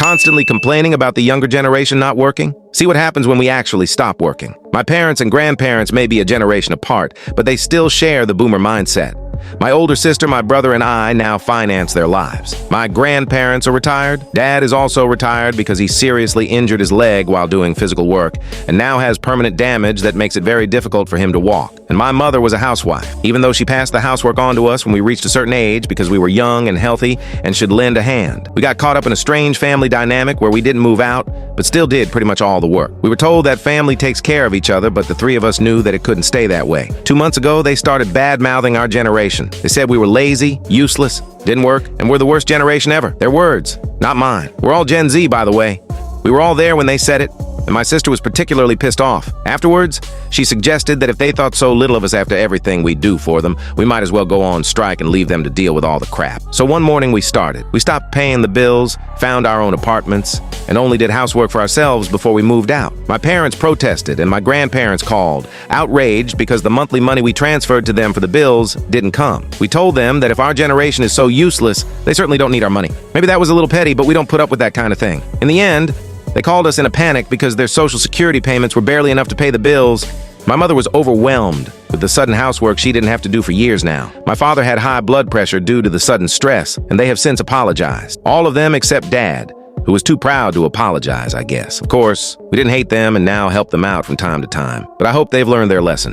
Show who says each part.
Speaker 1: Constantly complaining about the younger generation not working? See what happens when we actually stop working. My parents and grandparents may be a generation apart, but they still share the boomer mindset. My older sister, my brother, and I now finance their lives. My grandparents are retired. Dad is also retired because he seriously injured his leg while doing physical work and now has permanent damage that makes it very difficult for him to walk. And my mother was a housewife, even though she passed the housework on to us when we reached a certain age because we were young and healthy and should lend a hand. We got caught up in a strange family dynamic where we didn't move out, but still did pretty much all the work. We were told that family takes care of each other, but the three of us knew that it couldn't stay that way. 2 months ago, they started bad-mouthing our generation. They said we were lazy, useless, didn't work, and we're the worst generation ever. Their words, not mine. We're all Gen Z, by the way. We were all there when they said it, and my sister was particularly pissed off. Afterwards, she suggested that if they thought so little of us after everything we do for them, we might as well go on strike and leave them to deal with all the crap. So one morning we started. We stopped paying the bills, found our own apartments, and only did housework for ourselves before we moved out. My parents protested and my grandparents called, outraged because the monthly money we transferred to them for the bills didn't come. We told them that if our generation is so useless, they certainly don't need our money. Maybe that was a little petty, but we don't put up with that kind of thing. In the end, they called us in a panic because their Social Security payments were barely enough to pay the bills. My mother was overwhelmed with the sudden housework she didn't have to do for years now. My father had high blood pressure due to the sudden stress, and they have since apologized. All of them except Dad, who was too proud to apologize, I guess. Of course, we didn't hate them and now help them out from time to time, but I hope they've learned their lesson.